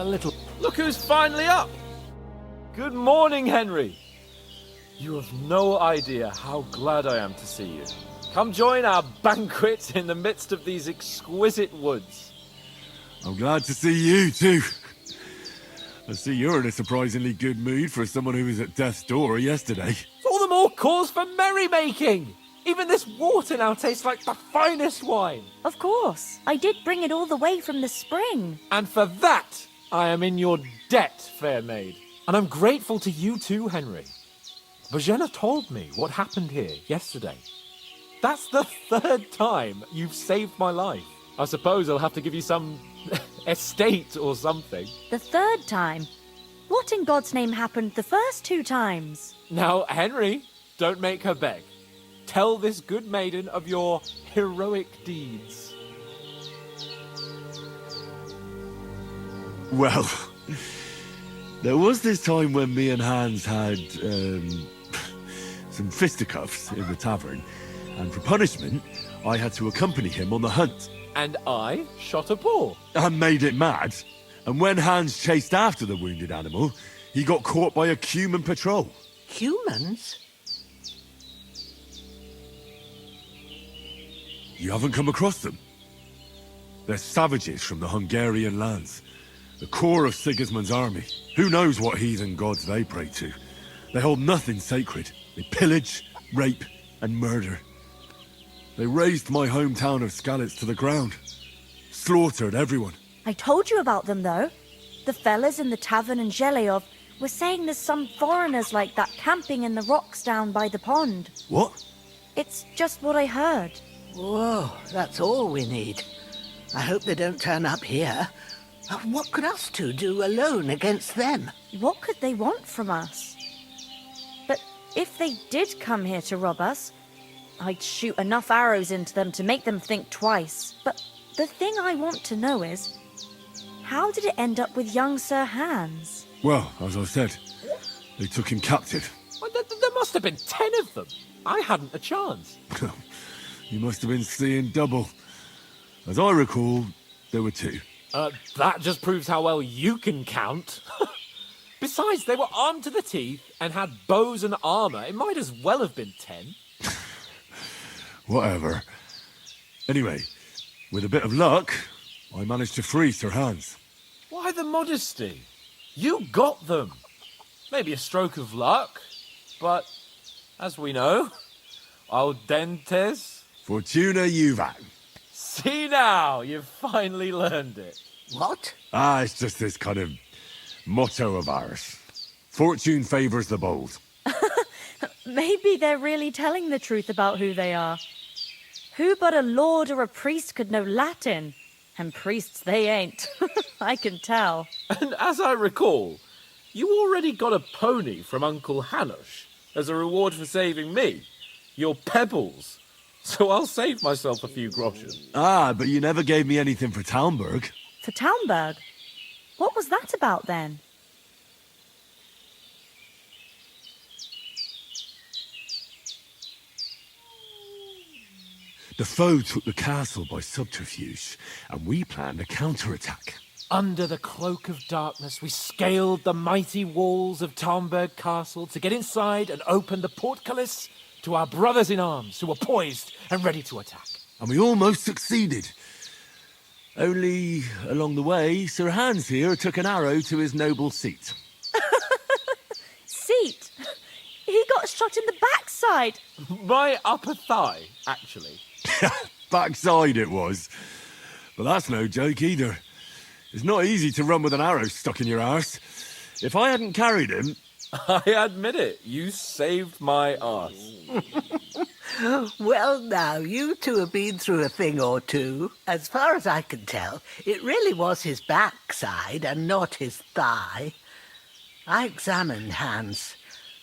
a little... Look who's finally up! Good morning, Henry! You have no idea how glad I am to see you. Come join our banquet in the midst of these exquisite woods. I'm glad to see you, too. I see you're in a surprisingly good mood for someone who was at death's door yesterday. All the more cause for merrymaking! Even this water now tastes like the finest wine. Of course. I did bring it all the way from the spring. And for that, I am in your debt, fair maid. And I'm grateful to you too, Henry. Virginia told me what happened here yesterday. That's the third time you've saved my life. I suppose I'll have to give you some estate or something. The third time? What in God's name happened the first 2 times? Now, Henry, don't make her beg. Tell this good maiden of your heroic deeds. Well, there was this time when me and Hans had, some fisticuffs in the tavern, and for punishment, I had to accompany him on the hunt. And I shot a boar. I made it mad, and when Hans chased after the wounded animal, he got caught by a human patrol. Humans? You haven't come across them? They're savages from the Hungarian lands. The core of Sigismund's army. Who knows what heathen gods they pray to? They hold nothing sacred. They pillage, rape, and murder. They razed my hometown of Skalitz to the ground. Slaughtered everyone. I told you about them, though. The fellas in the tavern in Zheleyov were saying there's some foreigners like that camping in the rocks down by the pond. What? It's just what I heard. Whoa, that's all we need. I hope they don't turn up here. What could us two do alone against them? What could they want from us? But if they did come here to rob us, I'd shoot enough arrows into them to make them think twice. But the thing I want to know is, how did it end up with young Sir Hans? Well, as I said, they took him captive. Well, there must have been 10 of them. I hadn't a chance. You must have been seeing double. As I recall, there were 2. That just proves how well you can count. Besides, they were armed to the teeth and had bows and armor. It might as well have been 10. Whatever. Anyway, with a bit of luck, I managed to free Sir Hans. Why the modesty? You got them. Maybe a stroke of luck, but as we know, audentes. Fortuna juvat. See now, you've finally learned it. What? It's just this kind of motto of ours. Fortune favors the bold. Maybe they're really telling the truth about who they are. Who but a lord or a priest could know Latin? And priests they ain't. I can tell. And as I recall, you already got a pony from Uncle Hanush as a reward for saving me. Your pebbles. So I'll save myself a few groschen. But you never gave me anything for Talmberg. For Talmberg? What was that about then? The foe took the castle by subterfuge, and we planned a counterattack. Under the cloak of darkness, we scaled the mighty walls of Talmberg Castle to get inside and open the portcullis to our brothers in arms who were poised and ready to attack. And we almost succeeded. Only, along the way, Sir Hans here took an arrow to his noble seat. Seat? He got shot in the backside. My upper thigh, actually. Backside it was. But that's no joke either. It's not easy to run with an arrow stuck in your arse. If I hadn't carried him... I admit it, you saved my arse. Well, now, you two have been through a thing or two. As far as I can tell, it really was his backside and not his thigh. I examined Hans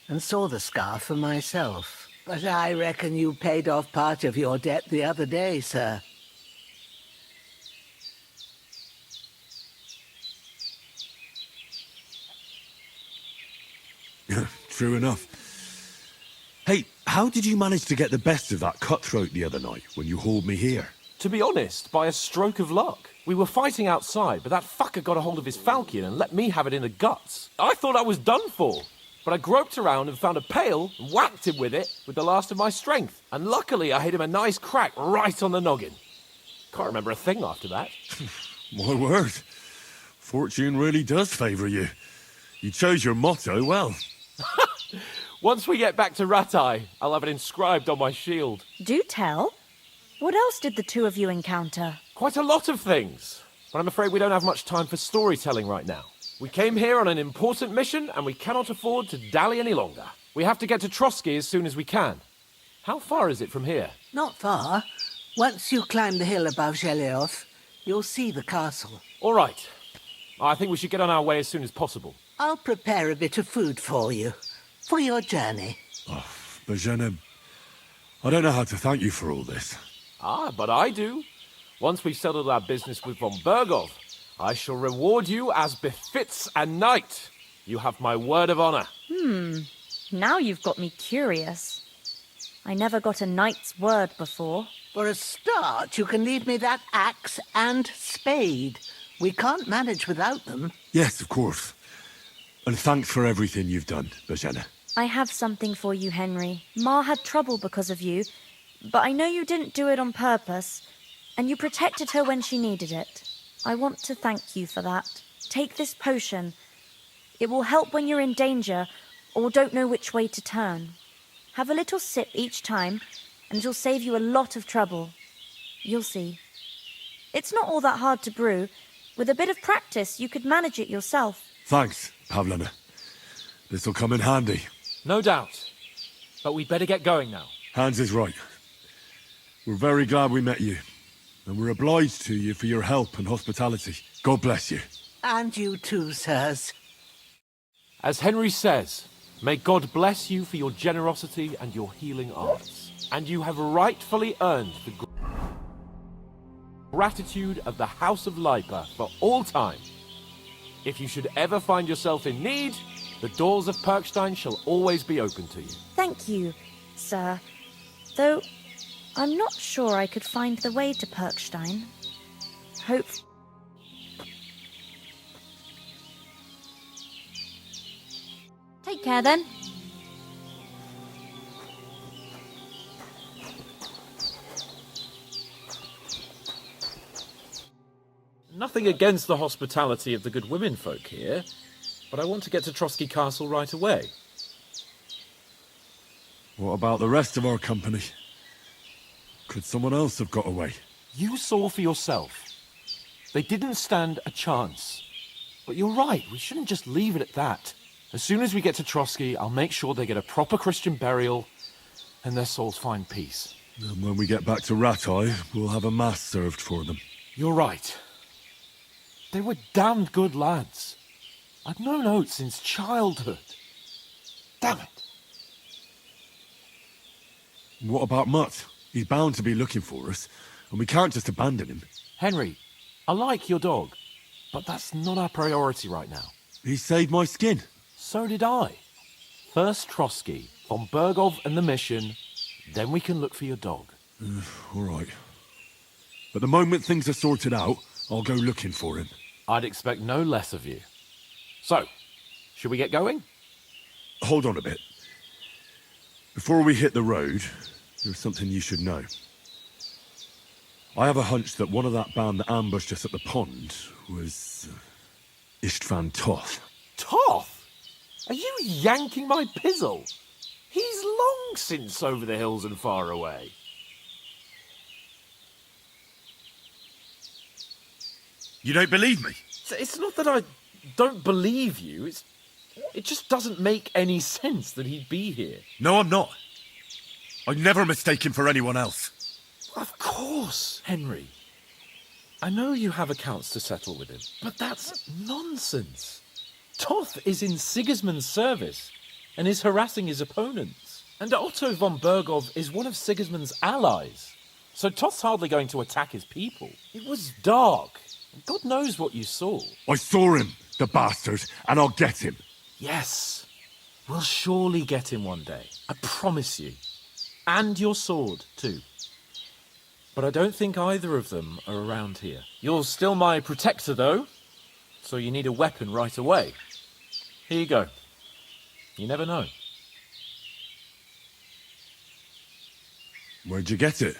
and saw the scar for myself. But I reckon you paid off part of your debt the other day, sir. True enough. Hey, how did you manage to get the best of that cutthroat the other night when you hauled me here? To be honest, by a stroke of luck. We were fighting outside, but that fucker got a hold of his falchion and let me have it in the guts. I thought I was done for. But I groped around and found a pail and whacked him with it with the last of my strength. And luckily I hit him a nice crack right on the noggin. Can't remember a thing after that. My word. Fortune really does favour you. You chose your motto well. Once we get back to Ratai, I'll have it inscribed on my shield. Do tell. What else did the two of you encounter? Quite a lot of things. But I'm afraid we don't have much time for storytelling right now. We came here on an important mission and we cannot afford to dally any longer. We have to get to Trotsky as soon as we can. How far is it from here? Not far. Once you climb the hill above Zhelioth, you'll see the castle. All right. I think we should get on our way as soon as possible. I'll prepare a bit of food for you, for your journey. Oh, Bajena, I don't know how to thank you for all this. Ah, but I do. Once we've settled our business with von Bergov, I shall reward you as befits a knight. You have my word of honor. Now you've got me curious. I never got a knight's word before. For a start, you can leave me that axe and spade. We can't manage without them. Yes, of course. And thanks for everything you've done, Bajena. I have something for you, Henry. Ma had trouble because of you, but I know you didn't do it on purpose, and you protected her when she needed it. I want to thank you for that. Take this potion. It will help when you're in danger or don't know which way to turn. Have a little sip each time, and it'll save you a lot of trouble. You'll see. It's not all that hard to brew. With a bit of practice, you could manage it yourself. Thanks, Pavlana. This'll come in handy. No doubt. But we'd better get going now. Hans is right. We're very glad we met you. And we're obliged to you for your help and hospitality. God bless you. And you too, sirs. As Henry says, may God bless you for your generosity and your healing arts. And you have rightfully earned the gratitude of the House of Lipa for all time. If you should ever find yourself in need, the doors of Perkstein shall always be open to you. Thank you, sir. Though I'm not sure I could find the way to Perkstein. Hope... Take care, then. Nothing against the hospitality of the good women folk here, but I want to get to Trotsky Castle right away. What about the rest of our company? Could someone else have got away? You saw for yourself. They didn't stand a chance. But you're right, we shouldn't just leave it at that. As soon as we get to Trotsky, I'll make sure they get a proper Christian burial and their souls find peace. And when we get back to Ratai, we'll have a mass served for them. You're right. They were damned good lads. I've known Oates since childhood. Damn it. What about Mutt? He's bound to be looking for us, and we can't just abandon him. Henry, I like your dog, but that's not our priority right now. He saved my skin. So did I. First Trotsky, von Bergov and the mission, then we can look for your dog. All right. But the moment things are sorted out, I'll go looking for him. I'd expect no less of you. So, should we get going? Hold on a bit. Before we hit the road, there's something you should know. I have a hunch that one of that band that ambushed us at the pond was Istvan Toth. Toth? Are you yanking my pizzle? He's long since over the hills and far away. You don't believe me? It's not that I don't believe you, it just doesn't make any sense that he'd be here. No, I'm not. I'd never mistake him for anyone else. Of course, Henry. I know you have accounts to settle with him, but that's nonsense. Toth is in Sigismund's service and is harassing his opponents. And Otto von Bergov is one of Sigismund's allies. So Toth's hardly going to attack his people. It was dark. God knows what you saw. I saw him, the bastard, and I'll get him. Yes. We'll surely get him one day. I promise you. And your sword, too. But I don't think either of them are around here. You're still my protector, though, so you need a weapon right away. Here you go. You never know. Where'd you get it?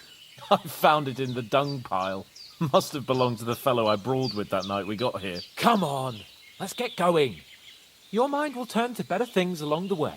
I found it in the dung pile. Must have belonged to the fellow I brawled with that night we got here. Come on, let's get going. Your mind will turn to better things along the way.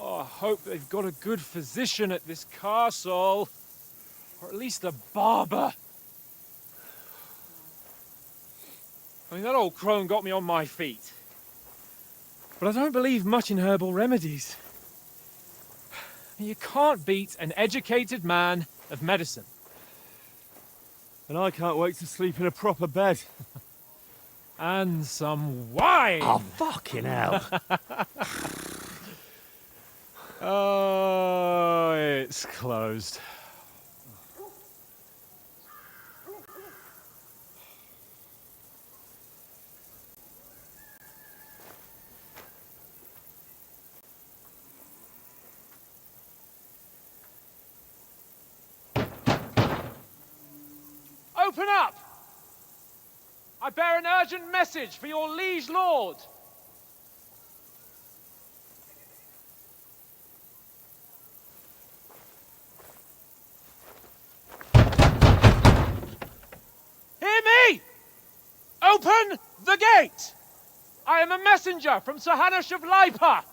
I hope they've got a good physician at this castle. Or at least a barber. I mean, that old crone got me on my feet. But I don't believe much in herbal remedies. You can't beat an educated man of medicine. And I can't wait to sleep in a proper bed. And some wine! Oh, fucking hell. Oh, it's closed. Open up! I bear an urgent message for your liege lord. Hear me! Open the gate! I am a messenger from Sir Hanush of Lipa.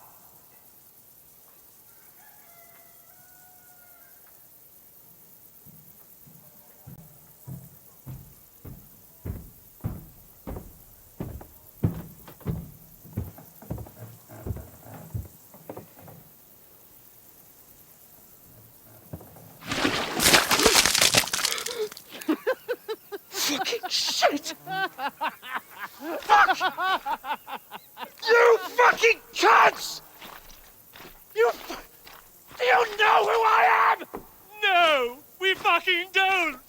fucking cunts! Do you know who I am? No, we fucking don't!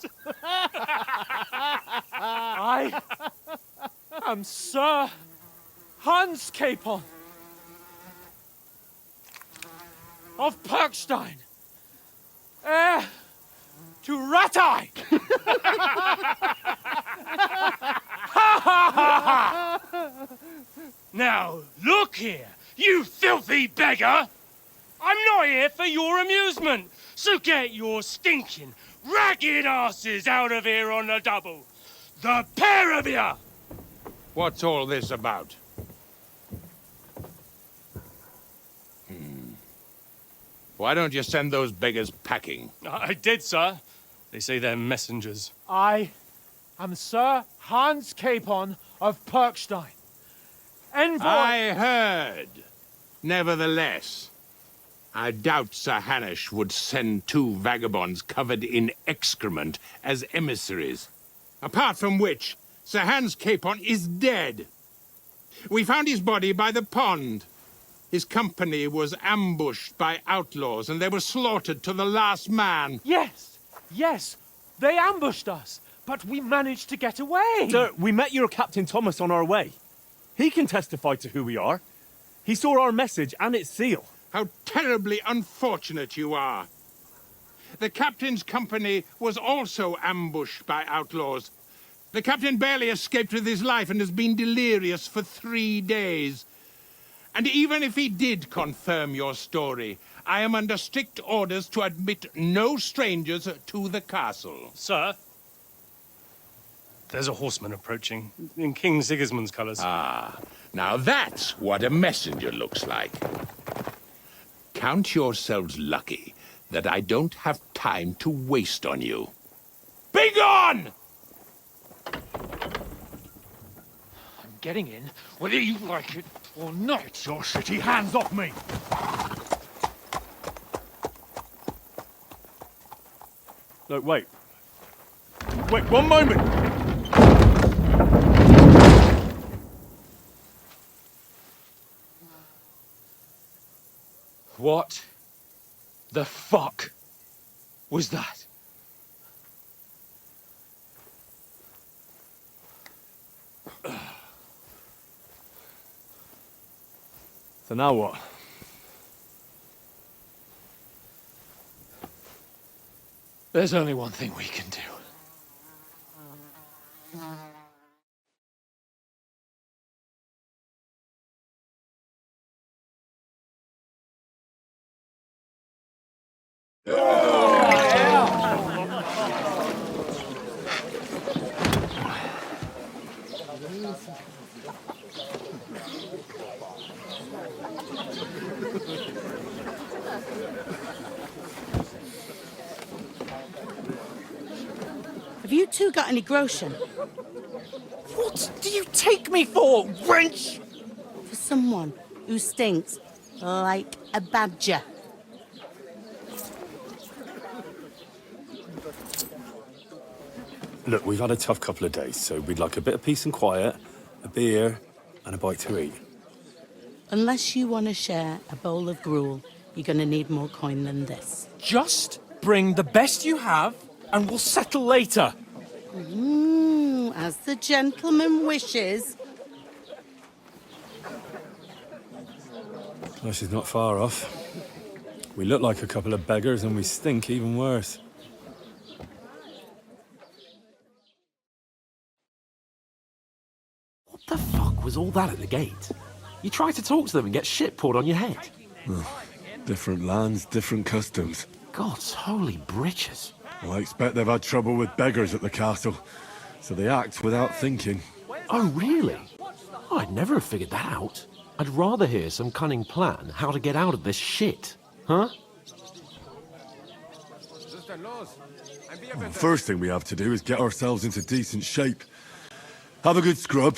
I am Sir Hans Capon of Perkstein, heir to Ratai! Now, look here, you filthy beggar! I'm not here for your amusement, so get your stinking, ragged asses out of here on the double. The pair of you! What's all this about? Why don't you send those beggars packing? I did, sir. They say they're messengers. I am Sir Hans Capon of Perkstein. Envoy... I heard. Nevertheless, I doubt Sir Hanush would send two vagabonds covered in excrement as emissaries. Apart from which, Sir Hans Capon is dead. We found his body by the pond. His company was ambushed by outlaws, and they were slaughtered to the last man. Yes, they ambushed us, but we managed to get away. Sir, we met your Captain Thomas on our way. He can testify to who we are. He saw our message and its seal. How terribly unfortunate you are. The captain's company was also ambushed by outlaws. The captain barely escaped with his life and has been delirious for 3 days. And even if he did confirm your story, I am under strict orders to admit no strangers to the castle. Sir, there's a horseman approaching, in King Sigismund's colours. Ah, now that's what a messenger looks like. Count yourselves lucky that I don't have time to waste on you. Be gone! I'm getting in, whether you like it or not. Your shitty hands off me! No, wait. Wait, one moment! What the fuck was that? So now what? There's only one thing we can do. Have you two got any groschen? What do you take me for, wench? For someone who stinks like a badger. Look, we've had a tough couple of days, so we'd like a bit of peace and quiet, a beer, and a bite to eat. Unless you want to share a bowl of gruel, you're going to need more coin than this. Just bring the best you have, and we'll settle later. As the gentleman wishes. Well, she's not far off. We look like a couple of beggars, and we stink even worse. What the fuck was all that at the gate? You try to talk to them and get shit poured on your head. Different lands, different customs. God's holy britches. Well, I expect they've had trouble with beggars at the castle, so they act without thinking. Oh, really? Oh, I'd never have figured that out. I'd rather hear some cunning plan how to get out of this shit. Huh? The first thing we have to do is get ourselves into decent shape. Have a good scrub,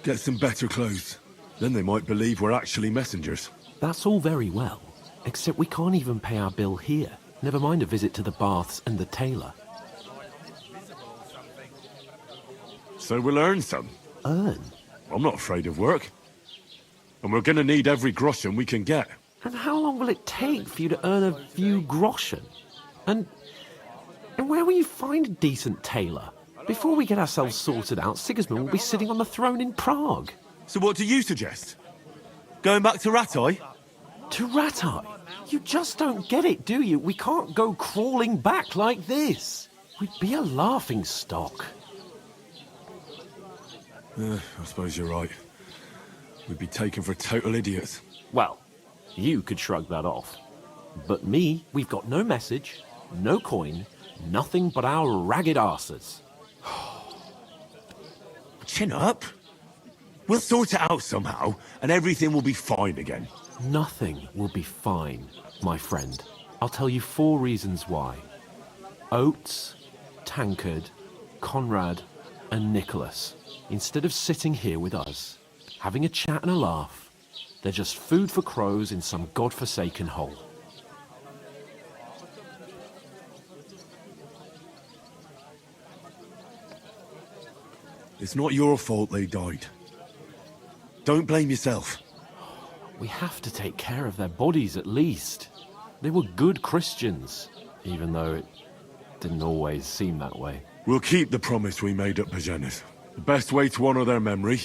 get some better clothes. Then they might believe we're actually messengers. That's all very well, except we can't even pay our bill here. Never mind a visit to the baths and the tailor. So we'll earn some. Earn? I'm not afraid of work. And we're gonna need every groschen we can get. And how long will it take for you to earn a few groschen? And where will you find a decent tailor? Before we get ourselves sorted out, Sigismund will be sitting on the throne in Prague. So what do you suggest? Going back to Ratai? To Ratai? You just don't get it, do you? We can't go crawling back like this. We'd be a laughing stock. I suppose you're right. We'd be taken for total idiots. Well, you could shrug that off. But me, we've got no message, no coin, nothing but our ragged arses. Chin up. We'll sort it out somehow, and everything will be fine again. Nothing will be fine, my friend. I'll tell you 4 reasons why. Oates, Tankard, Conrad, and Nicholas, instead of sitting here with us, having a chat and a laugh, they're just food for crows in some godforsaken hole. It's not your fault they died. Don't blame yourself. We have to take care of their bodies at least. They were good Christians, even though it didn't always seem that way. We'll keep the promise we made at Bajenis. The best way to honor their memory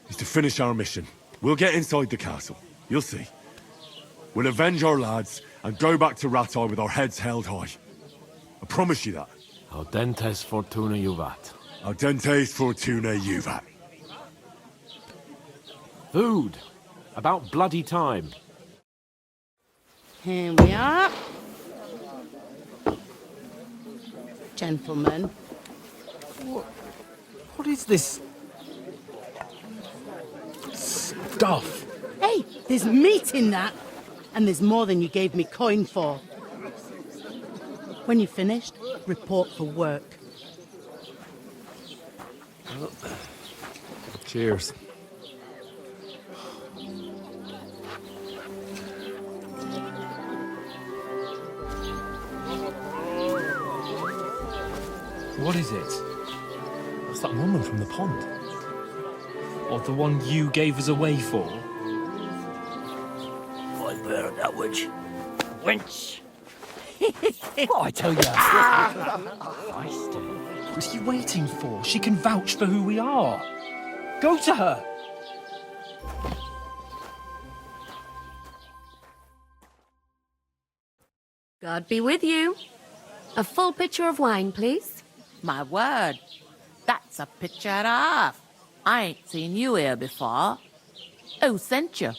is to finish our mission. We'll get inside the castle. You'll see. We'll avenge our lads and go back to Ratai with our heads held high. I promise you that. Audentes fortuna juvat. Audentes fortuna juvat. Food. About bloody time. Here we are. Gentlemen. What is this stuff? Hey, there's meat in that. And there's more than you gave me coin for. When you're finished, report for work. Cheers. What is it? It's that woman from the pond. Or the one you gave us away for? I bear that witch. Wench! What I tell you? What are you waiting for? She can vouch for who we are. Go to her. God be with you. A full pitcher of wine, please. My word, that's a picture and a half. I ain't seen you here before. Who sent you?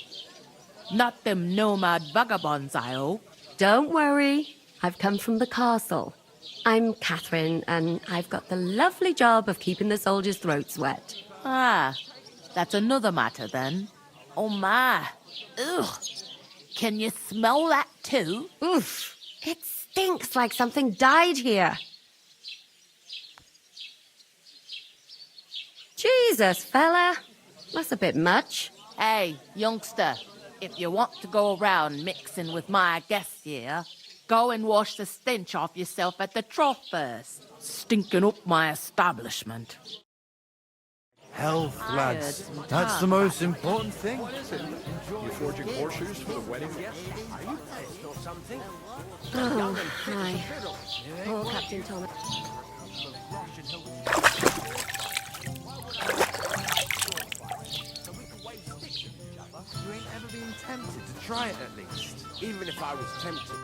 Not them nomad vagabonds, I hope. Don't worry. I've come from the castle. I'm Catherine, and I've got the lovely job of keeping the soldiers' throats wet. Ah, that's another matter then. Oh my. Ugh. Can you smell that too? Oof. It stinks like something died here. Jesus, fella. That's a bit much. Hey, youngster, if you want to go around mixing with my guests here, go and wash the stench off yourself at the trough first. Stinking up my establishment. Health, lads. That's the most important thing. You forging horseshoes for the wedding guests? Oh, hi. Poor Captain Thomas. You ain't ever been tempted to try it at least. Even if I was tempted.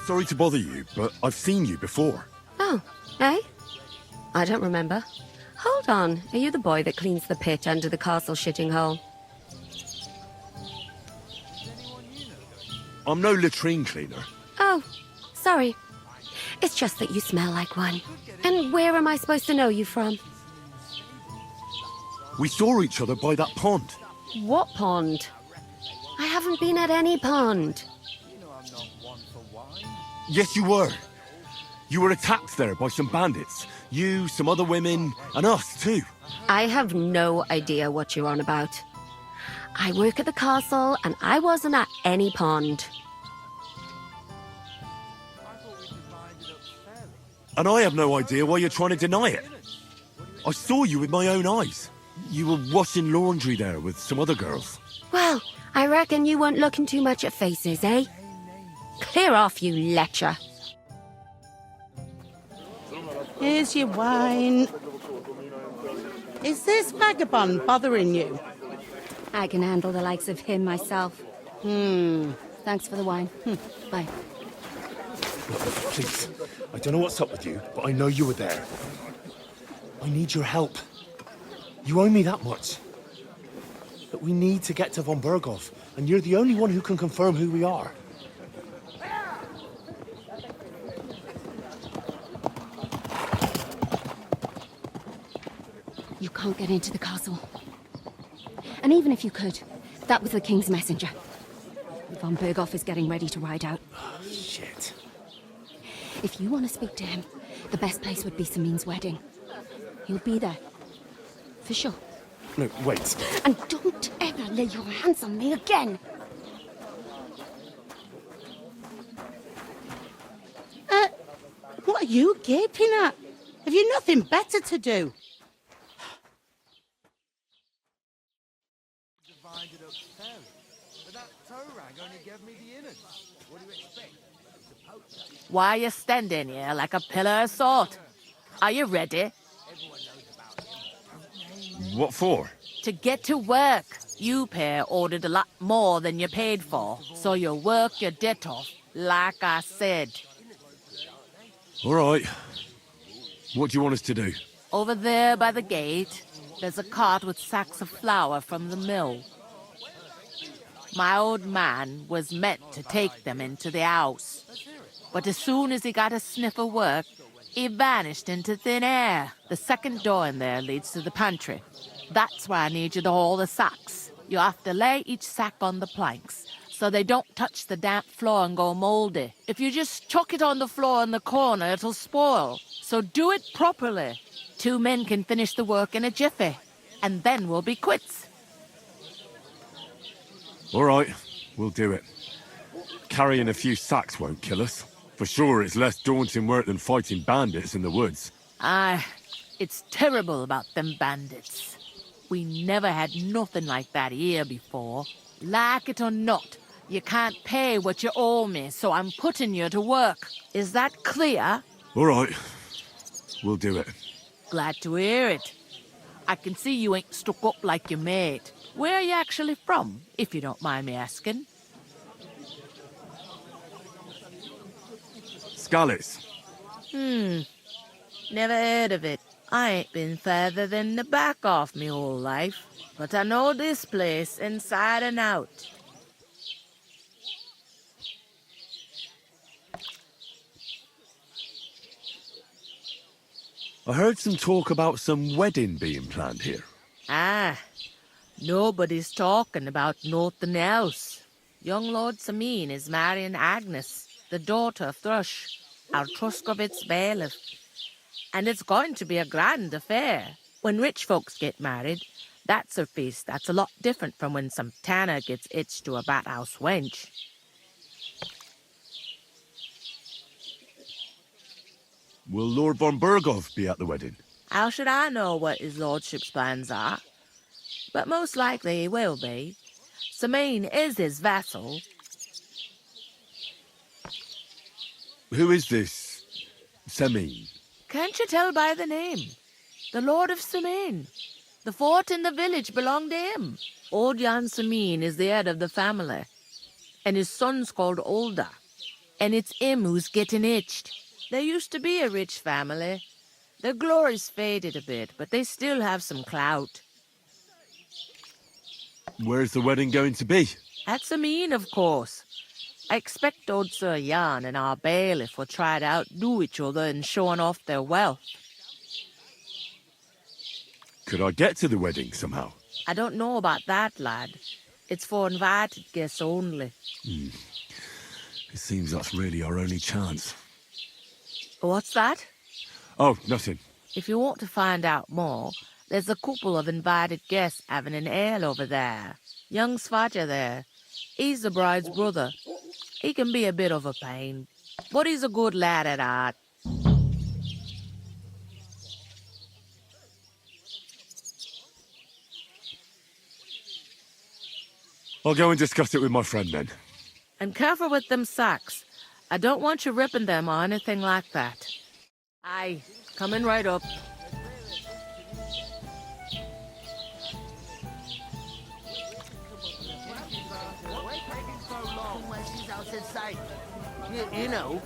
Sorry to bother you, but I've seen you before. Oh, eh? I don't remember. Hold on. Are you the boy that cleans the pit under the castle shitting hole? I'm no latrine cleaner. Oh, sorry. It's just that you smell like one. And where am I supposed to know you from? We saw each other by that pond. What pond? I haven't been at any pond. Yes, you were. You were attacked there by some bandits. You, some other women, and us too. I have no idea what you're on about. I work at the castle, and I wasn't at any pond. And I have no idea why you're trying to deny it. I saw you with my own eyes. You were washing laundry there with some other girls. Well, I reckon you weren't looking too much at faces, eh? Clear off, you lecher. Here's your wine. Is this vagabond bothering you? I can handle the likes of him myself. Thanks for the wine. Bye. Look, please. I don't know what's up with you, but I know you were there. I need your help. You owe me that much. But we need to get to von Berghoff, and you're the only one who can confirm who we are. You can't get into the castle. And even if you could, that was the King's messenger. Von Berghoff is getting ready to ride out. Shit. If you want to speak to him, the best place would be Samin's wedding. He'll be there. For sure. No, wait. And don't ever lay your hands on me again! What are you gaping at? Have you nothing better to do? Divided up fairly, but that toe rag only gave me the innards. What do you expect? Why are you standing here like a pillar of salt? Are you ready? What for? To get to work. You pair ordered a lot more than you paid for, so you work your debt off, like I said. All right. What do you want us to do? Over there by the gate, there's a cart with sacks of flour from the mill. My old man was meant to take them into the house. But as soon as he got a sniff of work, he vanished into thin air. The second door in there leads to the pantry. That's why I need you to haul the sacks. You have to lay each sack on the planks, so they don't touch the damp floor and go mouldy. If you just chuck it on the floor in the corner, it'll spoil. So do it properly. 2 men can finish the work in a jiffy, and then we'll be quits. All right, we'll do it. Carrying a few sacks won't kill us. For sure, it's less daunting work than fighting bandits in the woods. Aye, it's terrible about them bandits. We never had nothing like that here before. Like it or not, you can't pay what you owe me, so I'm putting you to work. Is that clear? All right, we'll do it. Glad to hear it. I can see you ain't stuck up like your mate. Where are you actually from, if you don't mind me asking? Scallis. Never heard of it. I ain't been further than the back off me whole life, but I know this place inside and out. I heard some talk about some wedding being planned here. Ah, nobody's talking about nothing else. Young Lord Samin is marrying Agnes, the daughter of Thrush, our Truskovitz bailiff. And it's going to be a grand affair. When rich folks get married, that's a feast that's a lot different from when some tanner gets hitched to a bathouse wench. Will Lord von Berghoff be at the wedding? How should I know what his lordship's plans are? But most likely he will be. Samin is his vassal. Who is this Semin? Can't you tell by the name? The Lord of Samin. The fort in the village belonged to him. Old Jan Samin is the head of the family. And his son's called Olda. And it's him who's getting hitched. There used to be a rich family. Their glory's faded a bit, but they still have some clout. Where's the wedding going to be? At Samin, of course. I expect old Sir Jan and our bailiff will try to outdo each other in showing off their wealth. Could I get to the wedding somehow? I don't know about that, lad. It's for invited guests only. It seems that's really our only chance. What's that? Oh, nothing. If you want to find out more, there's a couple of invited guests having an ale over there. Young Svaja there. He's the bride's brother. He can be a bit of a pain, but he's a good lad at heart. I'll go and discuss it with my friend then. And careful with them sacks. I don't want you ripping them or anything like that. Aye, coming right up. You know,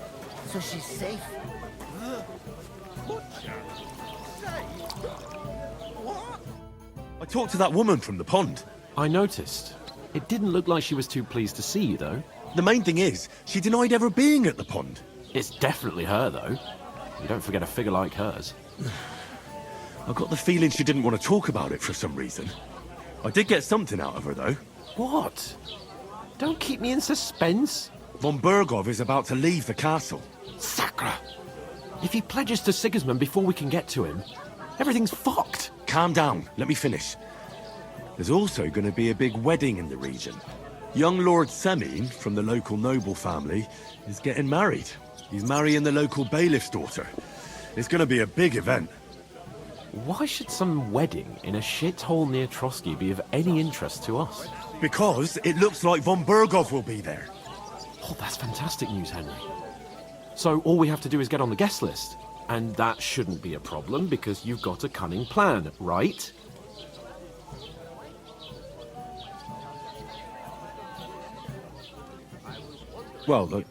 so she's safe. I talked to that woman from the pond. I noticed. It didn't look like she was too pleased to see you, though. The main thing is, she denied ever being at the pond. It's definitely her, though. You don't forget a figure like hers. I got the feeling she didn't want to talk about it for some reason. I did get something out of her, though. What? Don't keep me in suspense. Von Bergov is about to leave the castle. Sacre! If he pledges to Sigismund before we can get to him, everything's fucked. Calm down, let me finish. There's also going to be a big wedding in the region. Young Lord Semine, from the local noble family, is getting married. He's marrying the local bailiff's daughter. It's going to be a big event. Why should some wedding in a shithole near Trotsky be of any interest to us? Because it looks like Von Bergov will be there. Oh, that's fantastic news, Henry. So all we have to do is get on the guest list. And that shouldn't be a problem because you've got a cunning plan, right? Well,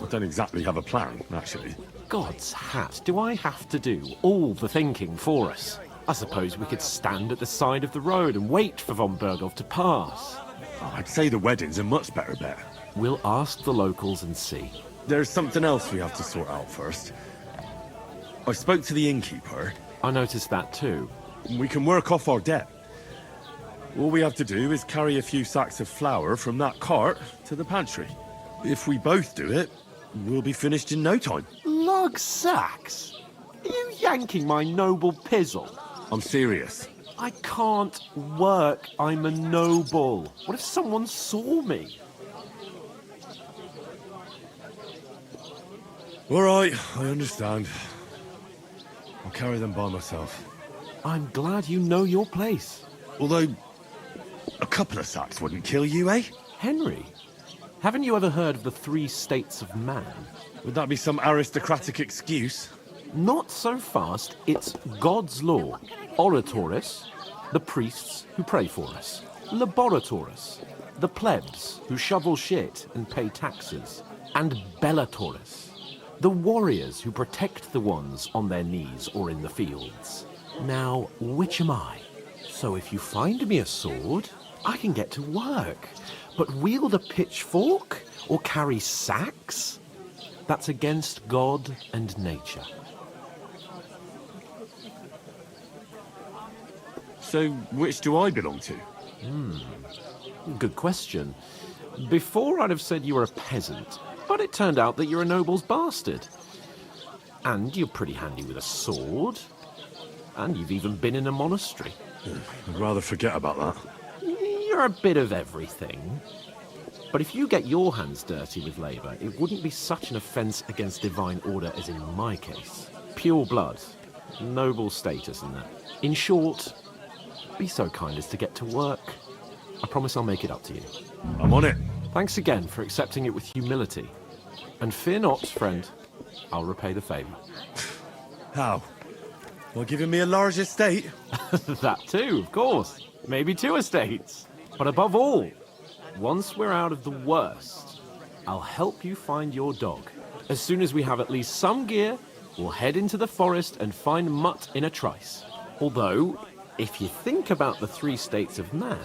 I don't exactly have a plan, actually. God's hat, do I have to do all the thinking for us? I suppose we could stand at the side of the road and wait for Von Bergov to pass. I'd say the wedding's a much better bet. We'll ask the locals and see. There's something else we have to sort out first. I spoke to the innkeeper. I noticed that too. We can work off our debt. All we have to do is carry a few sacks of flour from that cart to the pantry. If we both do it, we'll be finished in no time. Lug sacks? Are you yanking my noble pizzle? I'm serious. I can't work. I'm a noble. What if someone saw me? All right, I understand. I'll carry them by myself. I'm glad you know your place. Although, a couple of sacks wouldn't kill you, eh? Henry, haven't you ever heard of the 3 states of man? Would that be some aristocratic excuse? Not so fast. It's God's law. Oratoris, the priests who pray for us. Laboratoris, the plebs who shovel shit and pay taxes. And Bellatoris, the warriors who protect the ones on their knees or in the fields. Now, which am I? So if you find me a sword, I can get to work. But wield a pitchfork or carry sacks? That's against God and nature. So, which do I belong to? Good question. Before I'd have said you were a peasant, but it turned out that you're a noble's bastard. And you're pretty handy with a sword. And you've even been in a monastery. I'd rather forget about that. You're a bit of everything. But if you get your hands dirty with labour, it wouldn't be such an offence against divine order as in my case. Pure blood, noble status and that. In short, be so kind as to get to work. I promise I'll make it up to you. I'm on it. Thanks again for accepting it with humility. And fear not, friend, I'll repay the favour. How? Well, giving me a large estate? That too, of course. Maybe 2 estates. But above all, once we're out of the worst, I'll help you find your dog. As soon as we have at least some gear, we'll head into the forest and find Mutt in a trice. Although, if you think about the 3 states of man,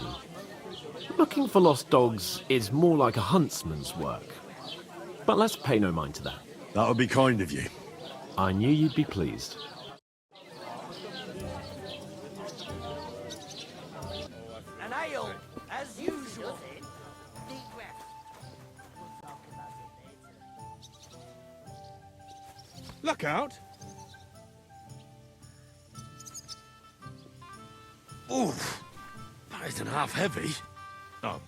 looking for lost dogs is more like a huntsman's work. But let's pay no mind to that. That would be kind of you. I knew you'd be pleased. And ale, as usual. Look out! Oof. That isn't half heavy. Oh.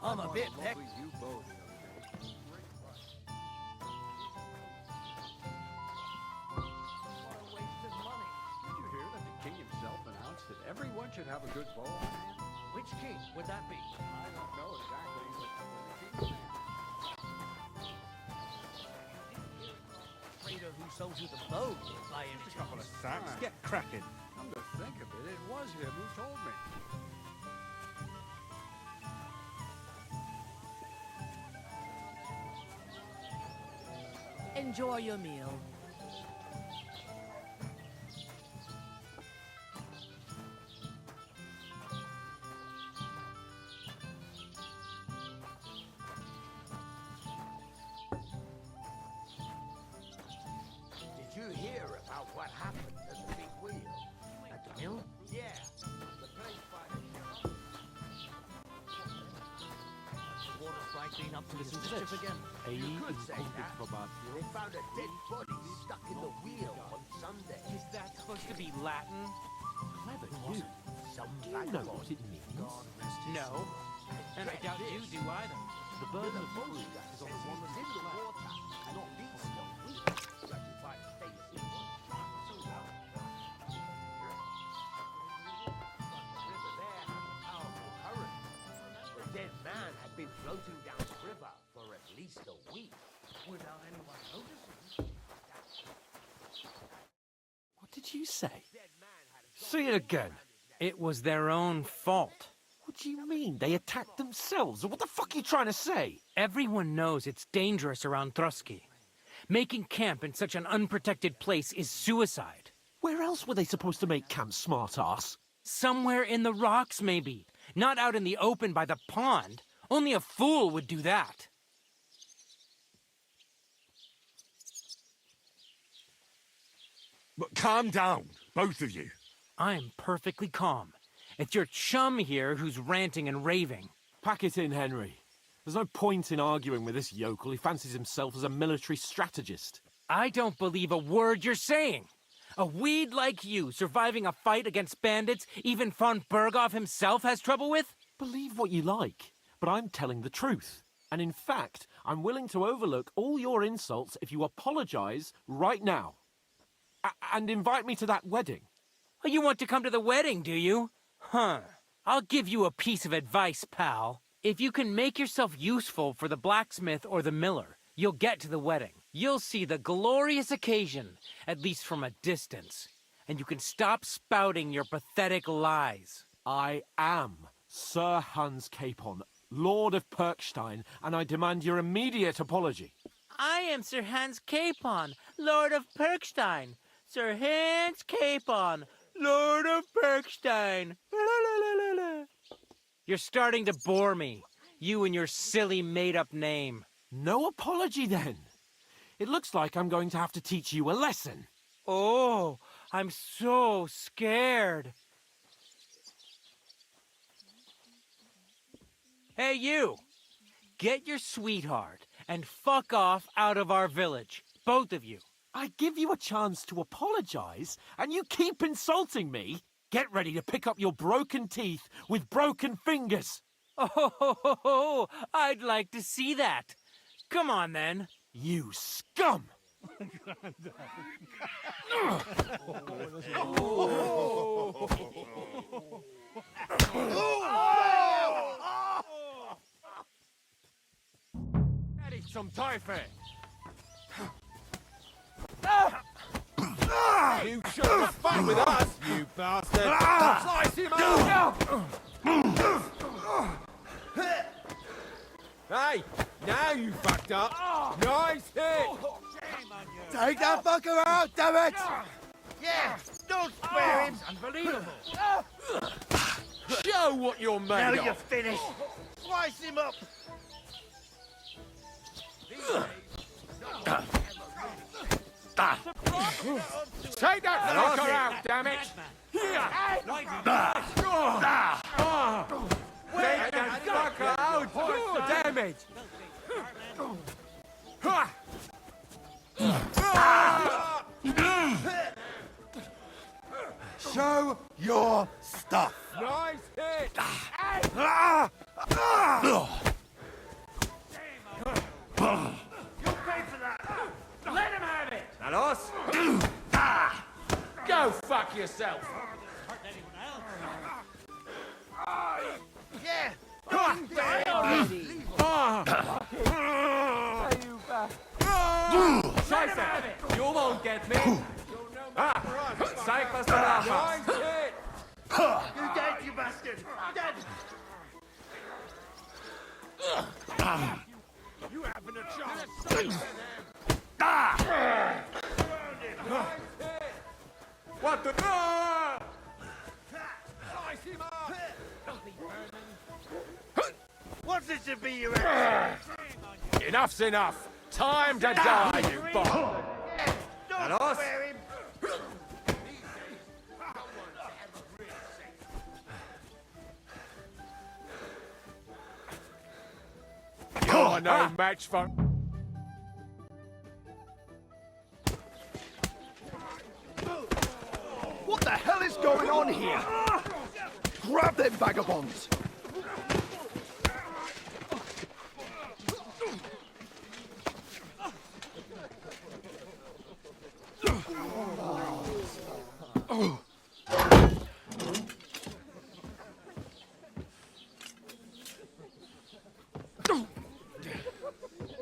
I'm a bit peck. have a good bow? Which king would that be? I don't know exactly, but when the king's Trader who sold you the bow, by any a couple of chance? sacks. Get cracking. Come to think of it, it was him who told me. Enjoy your meal. Did you hear about what happened at the big wheel? At the mill? Yeah. The place by the shop. The water sprite been up to its mischief again? You could say that. They found a dead body stuck in the wheel on Sunday. Is that supposed to be Latin? Clever you. Some Do you know what it means? No. And I doubt you do either. The burden of proof is on the one that's in the water, not these no wheel. Judging by the state of the water. The river there has a powerful current. The dead man had been floating down the river for at least a week without anyone noticing. What did you say? Say it again. It was their own fault. What do you mean? They attacked themselves? What the fuck are you trying to say? Everyone knows it's dangerous around Trusky. Making camp in such an unprotected place is suicide. Where else were they supposed to make camp, smart-ass? Somewhere in the rocks, maybe. Not out in the open by the pond. Only a fool would do that. But calm down, both of you. I'm perfectly calm. It's your chum here who's ranting and raving. Pack it in, Henry. There's no point in arguing with this yokel. He fancies himself as a military strategist. I don't believe a word you're saying. A weed like you surviving a fight against bandits even von Berghoff himself has trouble with? Believe what you like, but I'm telling the truth. And in fact, I'm willing to overlook all your insults if you apologize right now. And invite me to that wedding. Oh, you want to come to the wedding, do you? Huh. I'll give you a piece of advice, pal. If you can make yourself useful for the blacksmith or the miller, you'll get to the wedding. You'll see the glorious occasion, at least from a distance. And you can stop spouting your pathetic lies. I am Sir Hans Capon, Lord of Perkstein, and I demand your immediate apology. I am Sir Hans Capon, Lord of Perkstein. Sir Hans Capon, Lord of Perkstein. You're starting to bore me. You and your silly made-up name. No apology, then. It looks like I'm going to have to teach you a lesson. Oh, I'm so scared. Hey, you! Get your sweetheart and fuck off out of our village. Both of you. I give you a chance to apologize, and you keep insulting me. Get ready to pick up your broken teeth with broken fingers. Oh, I'd like to see that. Come on, then. You scum! That is some typhoid. You shouldn't have fought with us, you bastard! Slice him up! Hey, now you fucked up. Nice hit! Take that fucker out, damn it! Yeah, don't spare him. Unbelievable. Show what you're made Now of! you're finished. Slice him up. Take that fucker out, damn it! Take that fucker out! Oh, damn it! Show your stuff! Nice hit! You'll pay for that. Let him have it. That us? Go fuck yourself! Scheiße! You won't get me! Zeig, was du drauf hast! You dead, you bastard! Dead! You haven't a chance! What the... What's this to be your action? Enough's enough! Time to die, you bum! Don't us? swear him! You're no match for... What the hell is going on here? Grab them vagabonds!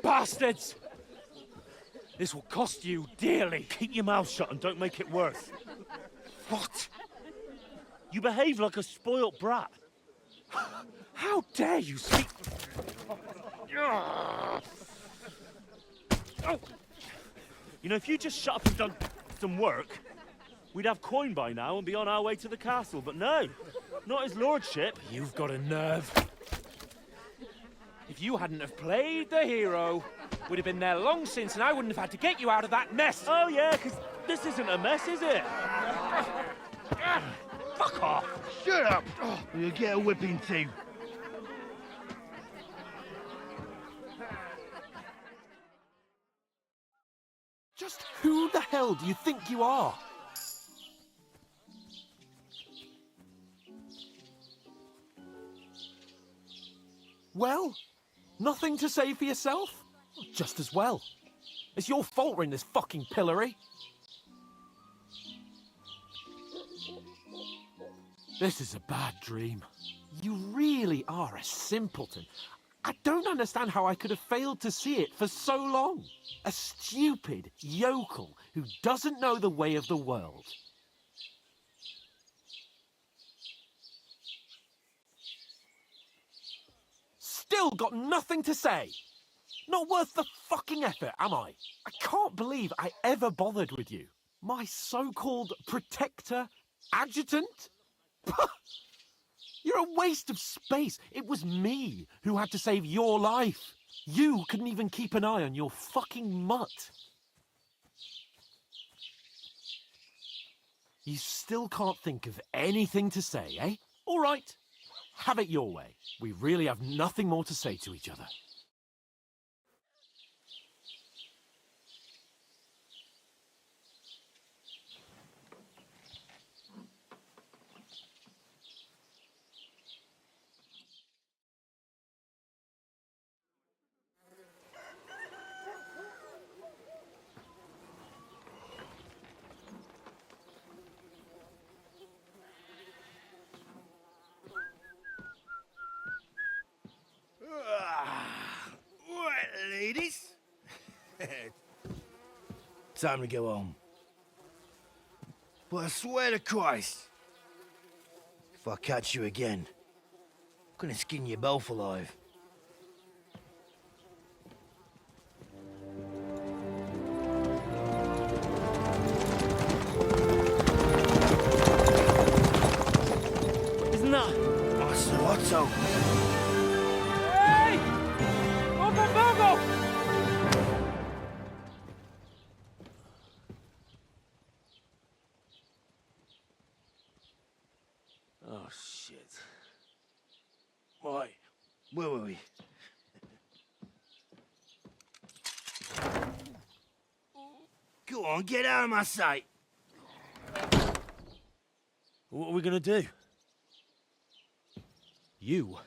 Bastards! This will cost you dearly. Keep your mouth shut and don't make it worse. What? You behave like a spoilt brat. How dare you speak... You know, if you just shut up and done some work, we'd have coin by now and be on our way to the castle. But no, not his lordship. You've got a nerve. If you hadn't have played the hero, we'd have been there long since and I wouldn't have had to get you out of that mess. Oh yeah, because this isn't a mess, is it? Fuck off. Shut up! Or you'll get a whipping too. Just who the hell do you think you are? Well, nothing to say for yourself? Just as well. It's your fault we're in this fucking pillory. This is a bad dream. You really are a simpleton. I don't understand how I could have failed to see it for so long. A stupid yokel who doesn't know the way of the world. Still got nothing to say. Not worth the fucking effort, am I? I can't believe I ever bothered with you. My so-called protector, adjutant? You're a waste of space. It was me who had to save your life. You couldn't even keep an eye on your fucking mutt. You still can't think of anything to say, eh? All right. Have it your way. We really have nothing more to say to each other. Right, ladies. Time to go home. But I swear to Christ, if I catch you again, I'm gonna skin you both alive. Isn't that? Master Otto. Hey! Open Virgo! Oh, shit. Right, where were we? Go on, get out of my sight. What are we gonna do? You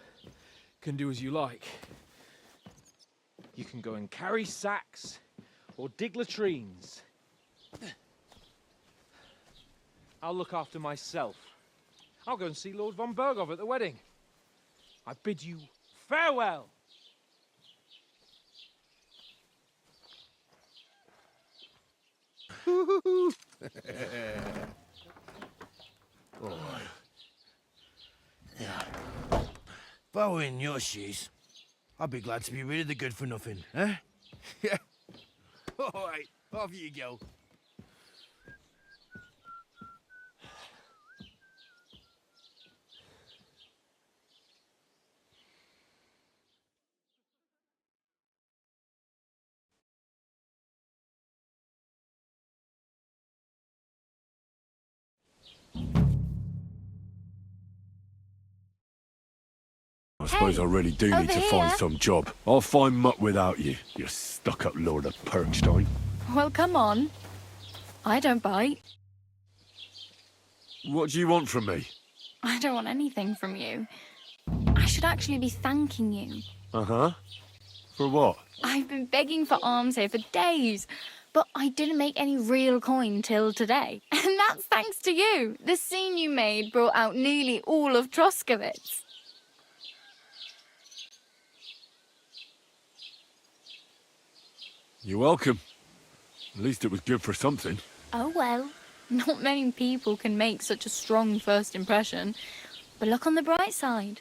can do as you like. You can go and carry sacks or dig latrines. I'll look after myself. I'll go and see Lord von Berghoff at the wedding. I bid you farewell. If I were in your shoes, I'd be glad to be rid of the good for nothing, eh? Yeah. All right, off you go. I suppose I really do need to find some job. I'll find mutt without you, you stuck-up Lord of Perkstein. Well, come on. I don't bite. What do you want from me? I don't want anything from you. I should actually be thanking you. Uh-huh. For what? I've been begging for alms here for days, but I didn't make any real coin till today. And that's thanks to you. The scene you made brought out nearly all of Troskowitz. You're welcome. At least it was good for something. Oh well, not many people can make such a strong first impression. But look on the bright side.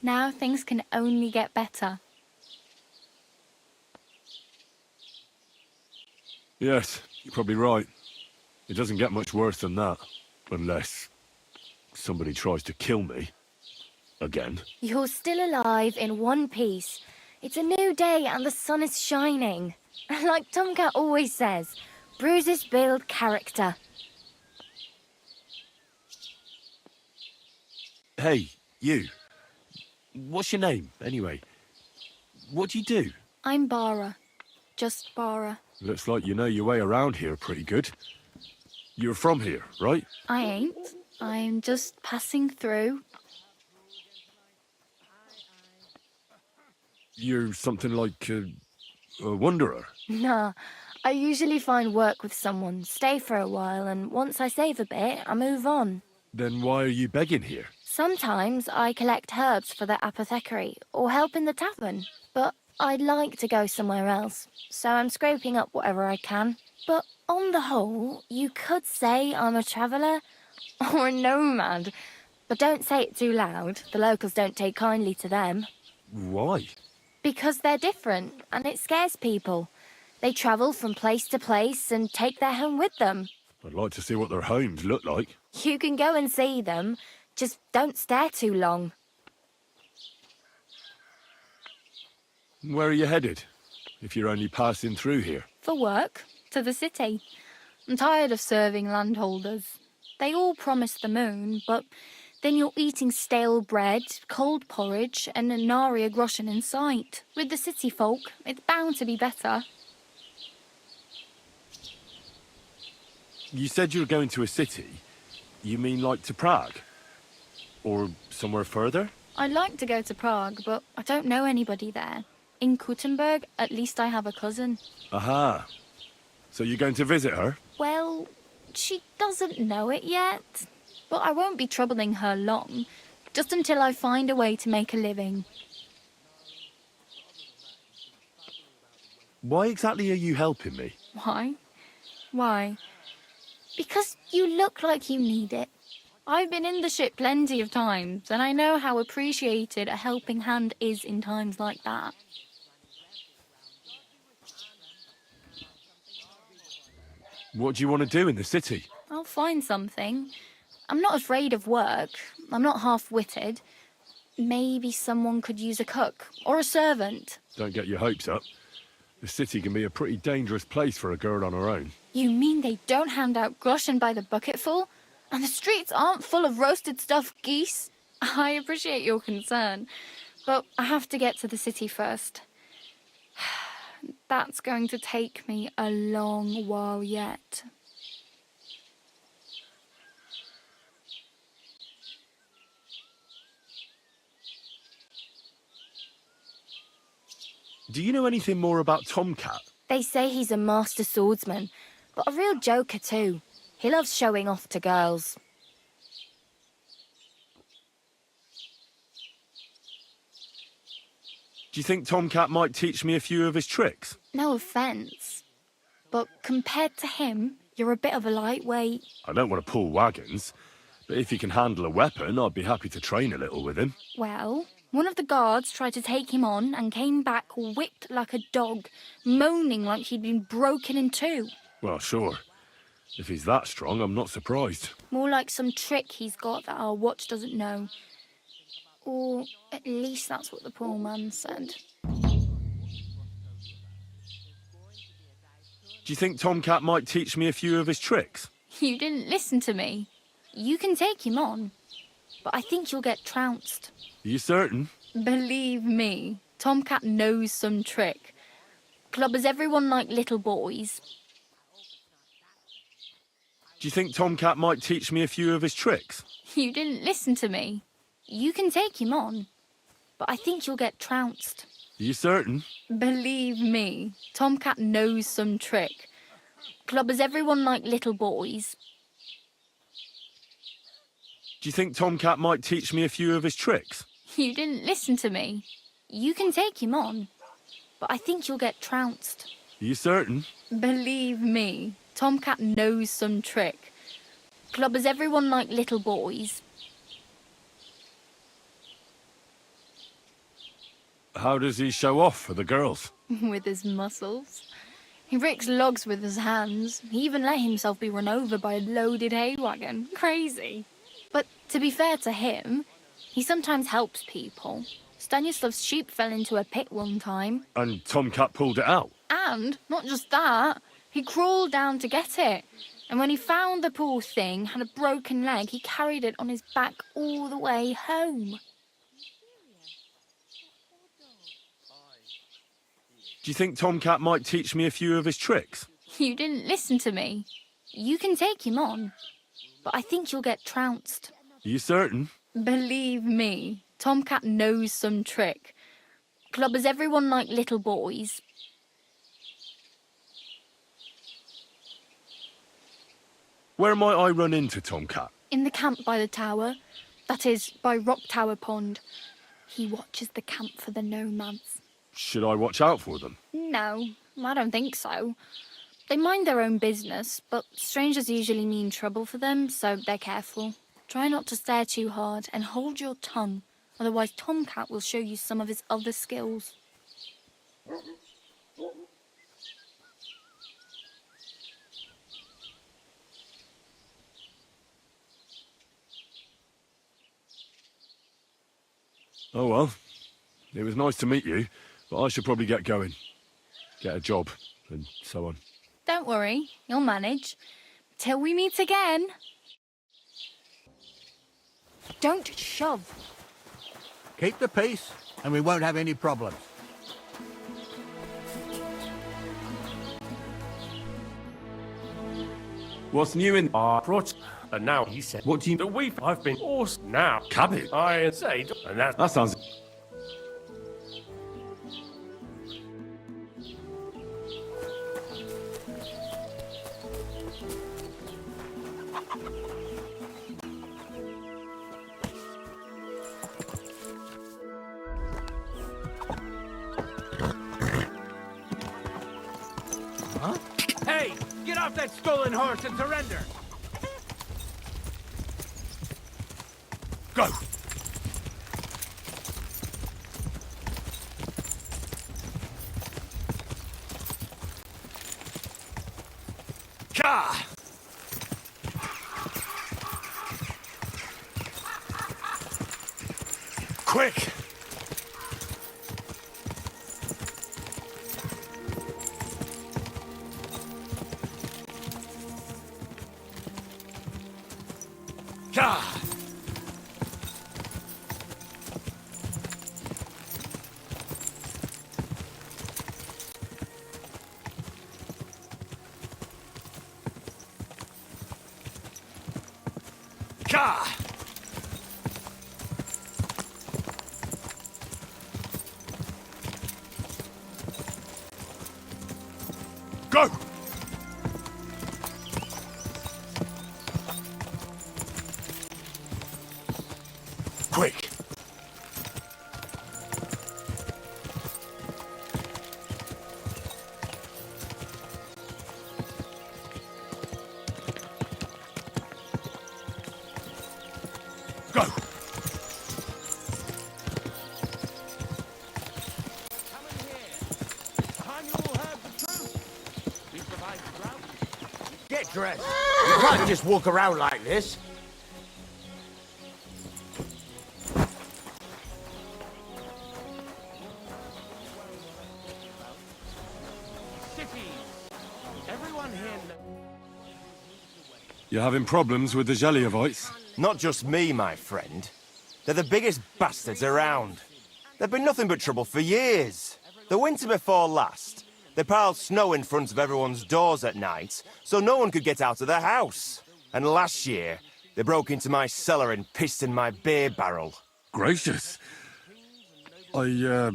Now things can only get better. Yes, you're probably right. It doesn't get much worse than that. Unless somebody tries to kill me. Again. You're still alive in one piece. It's a new day and the sun is shining. Like Tomcat always says, bruises build character. Hey, you. What's your name, anyway? What do you do? I'm Bara. Just Bara. Looks like you know your way around here pretty good. You're from here, right? I ain't. I'm just passing through. You're something like a wanderer. Nah, I usually find work with someone, stay for a while, and once I save a bit, I move on. Then why are you begging here? Sometimes I collect herbs for the apothecary, or help in the tavern. But I'd like to go somewhere else, so I'm scraping up whatever I can. But on the whole, you could say I'm a traveller, or a nomad. But don't say it too loud, the locals don't take kindly to them. Why? Because they're different, and it scares people. They travel from place to place and take their home with them. I'd like to see what their homes look like. You can go and see them, just don't stare too long. Where are you headed, if you're only passing through here? For work, to the city. I'm tired of serving landholders. They all promise the moon, but then you're eating stale bread, cold porridge, and a nary a groschen in sight. With the city folk, it's bound to be better. You said you were going to a city. You mean like to Prague? Or somewhere further? I'd like to go to Prague, but I don't know anybody there. In Kuttenberg, at least I have a cousin. Aha. So you're going to visit her? Well, she doesn't know it yet. But I won't be troubling her long, just until I find a way to make a living. Why exactly are you helping me? Why? Why? Because you look like you need it. I've been in the ship plenty of times, and I know how appreciated a helping hand is in times like that. What do you want to do in the city? I'll find something. I'm not afraid of work. I'm not half-witted. Maybe someone could use a cook or a servant. Don't get your hopes up. The city can be a pretty dangerous place for a girl on her own. You mean they don't hand out groschen by the bucketful? And the streets aren't full of roasted stuffed geese? I appreciate your concern, but I have to get to the city first. That's going to take me a long while yet. Do you know anything more about Tomcat? They say he's a master swordsman, but a real joker too. He loves showing off to girls. Do you think Tomcat might teach me a few of his tricks? No offence, but compared to him, you're a bit of a lightweight. I don't want to pull wagons, but if he can handle a weapon, I'd be happy to train a little with him. Well, one of the guards tried to take him on and came back whipped like a dog, moaning like he'd been broken in two. Well, sure. If he's that strong, I'm not surprised. More like some trick he's got that our watch doesn't know. Or at least that's what the poor man said. Do you think Tomcat might teach me a few of his tricks? You didn't listen to me. You can take him on, but I think you'll get trounced. Are you certain? Believe me, Tomcat knows some trick. Clubbers everyone like little boys. Do you think Tomcat might teach me a few of his tricks? You didn't listen to me. You can take him on, but I think you'll get trounced. Are you certain? Believe me, Tomcat knows some trick. Clubbers everyone like little boys. Do you think Tomcat might teach me a few of his tricks? You didn't listen to me. You can take him on, but I think you'll get trounced. Are you certain? Believe me, Tomcat knows some trick. Clubbers everyone like little boys. How does he show off for the girls? With his muscles. He ricks logs with his hands. He even let himself be run over by a loaded hay wagon. Crazy. But to be fair to him, he sometimes helps people. Stanislav's sheep fell into a pit one time. And Tomcat pulled it out? And, not just that, he crawled down to get it. And when he found the poor thing had a broken leg, he carried it on his back all the way home. Do you think Tomcat might teach me a few of his tricks? You didn't listen to me. You can take him on, but I think you'll get trounced. Are you certain? Believe me, Tomcat knows some trick. Clubbers everyone like little boys. Where might I run into Tomcat? In the camp by the tower. That is, by Rock Tower Pond. He watches the camp for the nomads. Should I watch out for them? No, I don't think so. They mind their own business, but strangers usually mean trouble for them, so they're careful. Try not to stare too hard and hold your tongue, otherwise Tomcat will show you some of his other skills. Oh well, it was nice to meet you, but I should probably get going. Get a job, and so on. Don't worry, you'll manage. Till we meet again. Don't shove. Keep the peace, and we won't have any problems. What's new in I brought, and now he said, What do you... the weep I've been awesome now. Cabbage? I say, and that's... That sounds... Hey, get off that stolen horse and surrender! Go! Ka! Quick! Ka! Ka! Go! Quick! Go! Get dressed. You can't just walk around like this. Everyone here You having problems with the Zheliovites? Not just me, my friend. They're the biggest bastards around. They've been nothing but trouble for years. The winter before last, they piled snow in front of everyone's doors at night, so no one could get out of their house. And last year, they broke into my cellar and pissed in my beer barrel. Gracious. I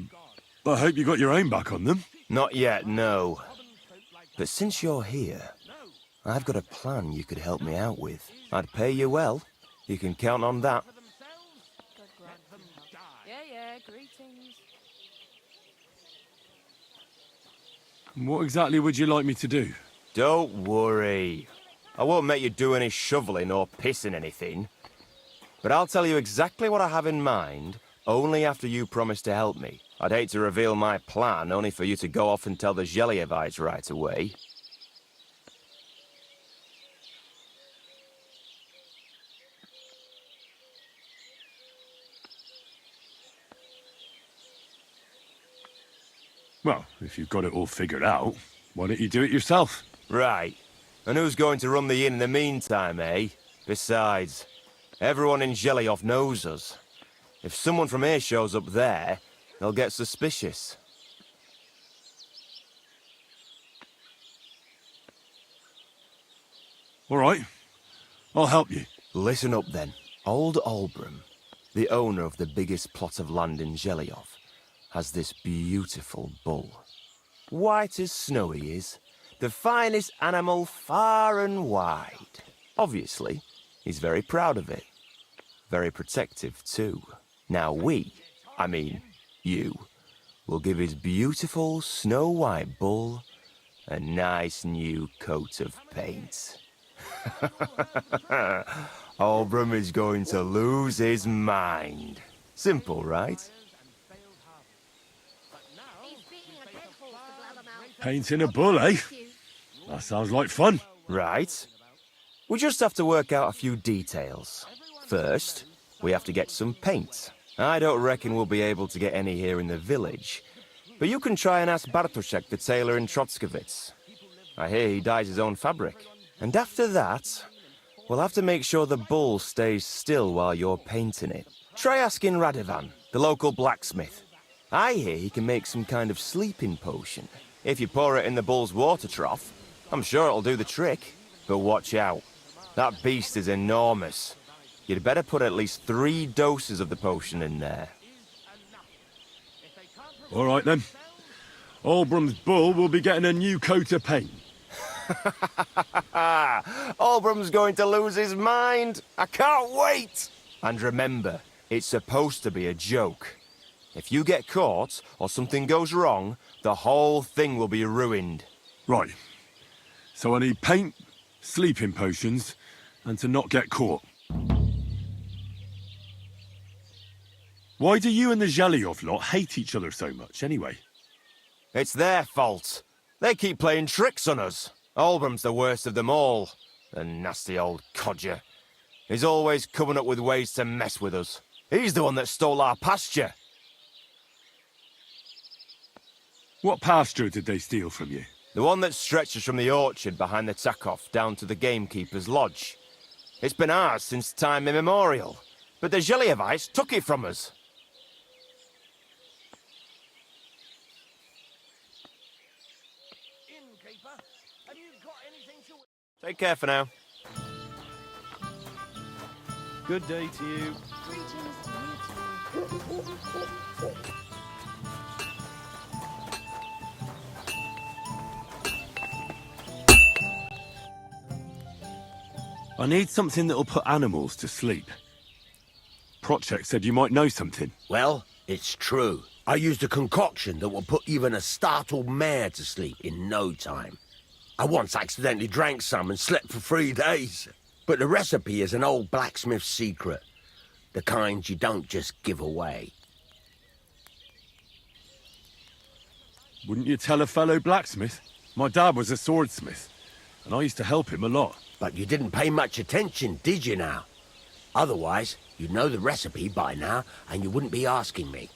hope you got your aim back on them. Not yet, no. But since you're here, I've got a plan you could help me out with. I'd pay you well. You can count on that. Yeah, greetings. What exactly would you like me to do? Don't worry. I won't make you do any shoveling or pissing anything. But I'll tell you exactly what I have in mind, only after you promise to help me. I'd hate to reveal my plan, only for you to go off and tell the Zheliovites right away. Well, if you've got it all figured out, why don't you do it yourself? Right. And who's going to run the inn in the meantime, eh? Besides, everyone in Zheliof knows us. If someone from here shows up there, they'll get suspicious. All right. I'll help you. Listen up, then. Old Olbram, the owner of the biggest plot of land in Zheliof, has this beautiful bull. White as snow he is. The finest animal far and wide. Obviously, he's very proud of it. Very protective, too. Now I mean, you, will give his beautiful snow-white bull a nice new coat of paint. Olbram is going to lose his mind. Simple, right? Painting a bull, eh? That sounds like fun. Right. We just have to work out a few details. First, we have to get some paint. I don't reckon we'll be able to get any here in the village, but you can try and ask Bartoszek, the tailor in Trotskovitz. I hear he dyes his own fabric. And after that, we'll have to make sure the bull stays still while you're painting it. Try asking Radovan, the local blacksmith. I hear he can make some kind of sleeping potion. If you pour it in the bull's water trough, I'm sure it'll do the trick. But watch out. That beast is enormous. You'd better put at least 3 doses of the potion in there. All right, then. Olbram's bull will be getting a new coat of paint. Olbram's going to lose his mind. I can't wait. And remember, it's supposed to be a joke. If you get caught or something goes wrong, the whole thing will be ruined. Right. So I need paint, sleeping potions, and to not get caught. Why do you and the Zheliov lot hate each other so much, anyway? It's their fault. They keep playing tricks on us. Olbram's the worst of them all. The nasty old codger. He's always coming up with ways to mess with us. He's the one that stole our pasture. What pasture did they steal from you? The one that stretches from the orchard behind the Takov down to the gamekeeper's lodge. It's been ours since time immemorial, but the Zheliovites took it from us. Take care for now. Good day to you. I need something that'll put animals to sleep. Prochek said you might know something. Well, it's true. I used a concoction that will put even a startled mare to sleep in no time. I once accidentally drank some and slept for 3 days. But the recipe is an old blacksmith's secret. The kind you don't just give away. Wouldn't you tell a fellow blacksmith? My dad was a swordsmith, and I used to help him a lot. But you didn't pay much attention, did you now? Otherwise, you'd know the recipe by now, and you wouldn't be asking me.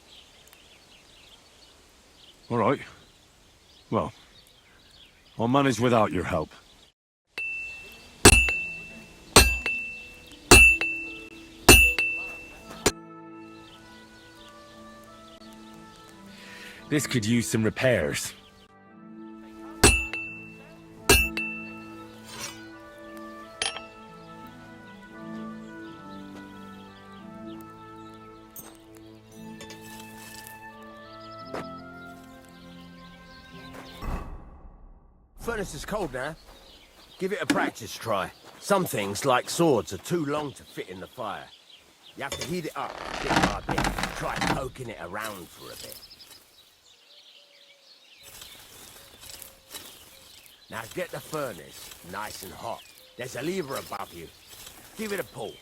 All right. Well, I'll manage without your help. This could use some repairs. Furnace is cold now. Give it a practice try. Some things, like swords, are too long to fit in the fire. You have to heat it up bit by bit. Try poking it around for a bit. Now get the furnace nice and hot. There's a lever above you. Give it a pull.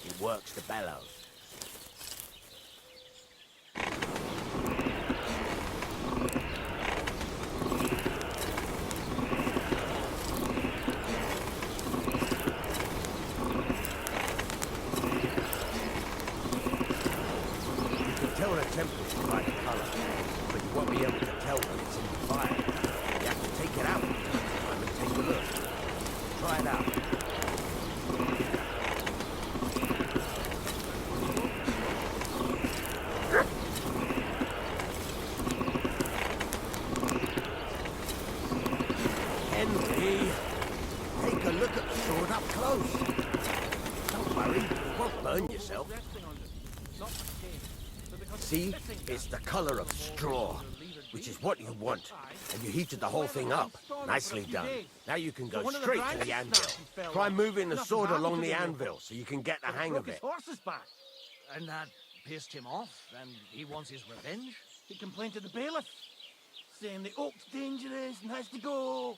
It works the bellows. Tell the temperature by the color, but you won't be able to tell when it's in the fire. You have to take it out and take a look. Try it out. Henry, take a look at the sword up close. Don't worry, you won't burn yourself. See, it's the color of straw, which is what you want. And you heated the whole thing up. Nicely done. Now you can go straight to the anvil. Try moving the sword along the anvil so you can get the hang of it. Horse's back. And that pissed him off, and he wants his revenge. He complained to the bailiff, saying the oak's dangerous and has to go.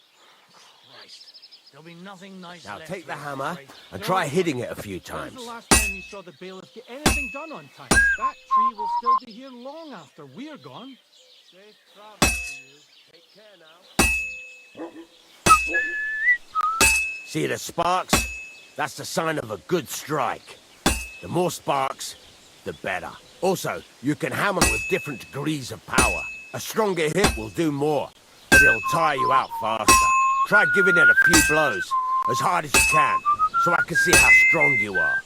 Christ. There'll be nothing nice Now left take the for him, hammer afraid. and try hitting it a few When's times. the last time you saw the bailiff get anything done on time? That tree will still be here long after we're gone. Safe travels to you. Take care now. See the sparks? That's the sign of a good strike. The more sparks, the better. Also, you can hammer with different degrees of power. A stronger hit will do more, but it'll tire you out faster. Try giving it a few blows, as hard as you can, so I can see how strong you are.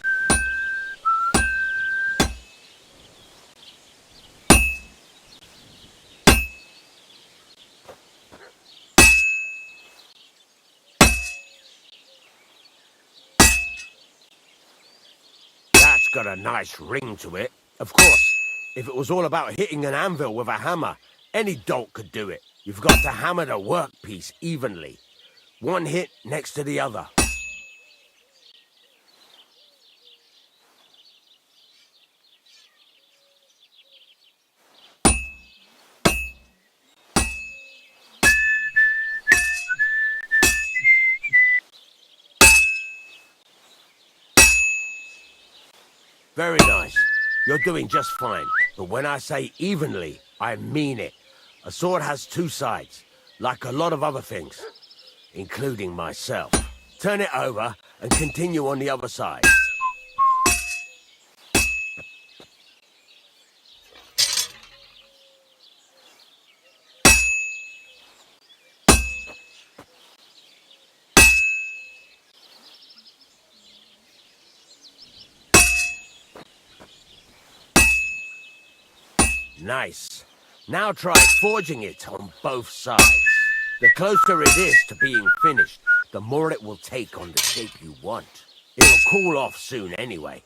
That's got a nice ring to it. Of course, if it was all about hitting an anvil with a hammer, any dolt could do it. You've got to hammer the workpiece evenly. One hit next to the other. Very nice. You're doing just fine. But when I say evenly, I mean it. A sword has two sides, like a lot of other things, including myself. Turn it over and continue on the other side. Nice. Now try forging it on both sides. The closer it is to being finished, the more it will take on the shape you want. It'll cool off soon anyway.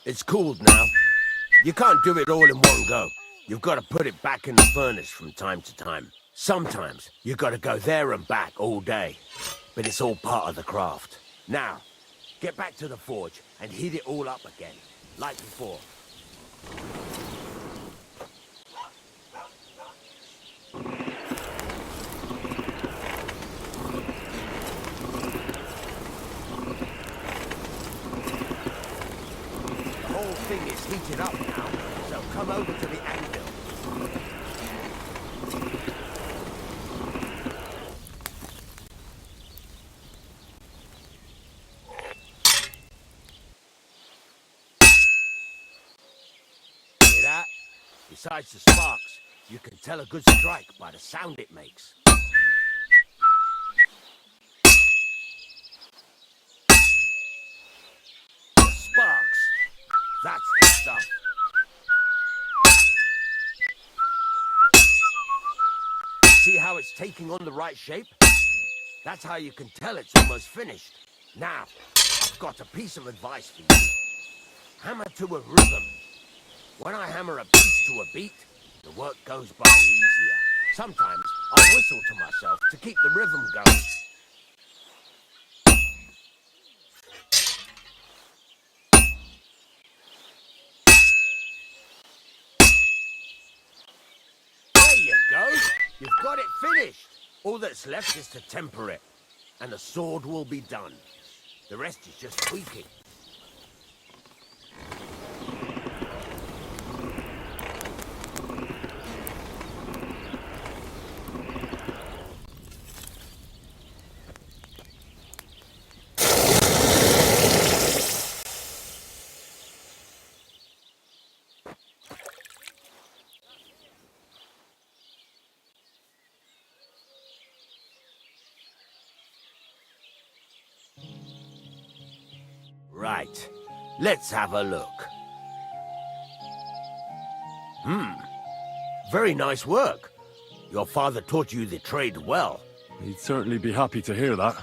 It's cooled now. You can't do it all in one go. You've got to put it back in the furnace from time to time. Sometimes you've got to go there and back all day. But it's all part of the craft. Now, get back to the forge and heat it all up again, like before. The whole thing is heated up now, so come over to the anvil. Hear that? Besides the sparks, you can tell a good strike by the sound it makes. The sparks! That's the stuff. See how it's taking on the right shape? That's how you can tell it's almost finished. Now, I've got a piece of advice for you. Hammer to a rhythm. When I hammer a piece to a beat, the work goes by easier. Sometimes I whistle to myself to keep the rhythm going. There you go. You've got it finished. All that's left is to temper it, and the sword will be done. The rest is just tweaking. Right, let's have a look. Very nice work. Your father taught you the trade well. He'd certainly be happy to hear that.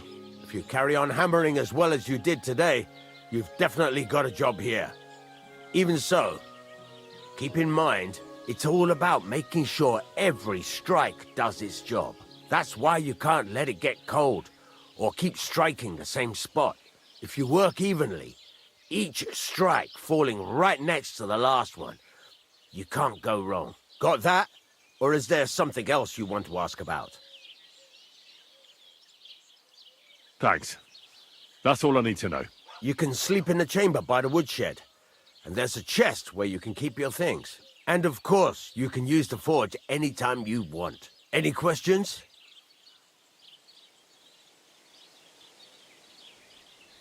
If you carry on hammering as well as you did today, you've definitely got a job here. Even so, keep in mind, it's all about making sure every strike does its job. That's why you can't let it get cold, or keep striking the same spot. If you work evenly, each strike falling right next to the last one, you can't go wrong. Got that? Or is there something else you want to ask about? Thanks. That's all I need to know. You can sleep in the chamber by the woodshed. And there's a chest where you can keep your things. And of course, you can use the forge anytime you want. Any questions?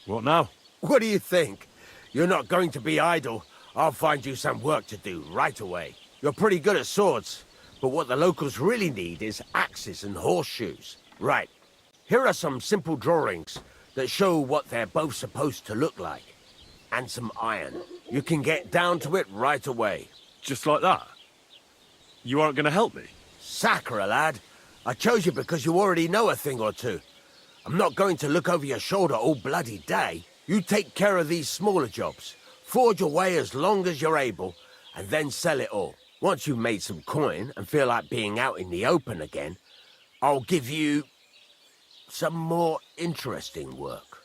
What now? What do you think? You're not going to be idle. I'll find you some work to do right away. You're pretty good at swords, but what the locals really need is axes and horseshoes. Right. Here are some simple drawings that show what they're both supposed to look like. And some iron. You can get down to it right away. Just like that? You aren't going to help me? Sacre, lad. I chose you because you already know a thing or two. I'm not going to look over your shoulder all bloody day. You take care of these smaller jobs. Forge away as long as you're able, and then sell it all. Once you've made some coin and feel like being out in the open again, I'll give you some more interesting work.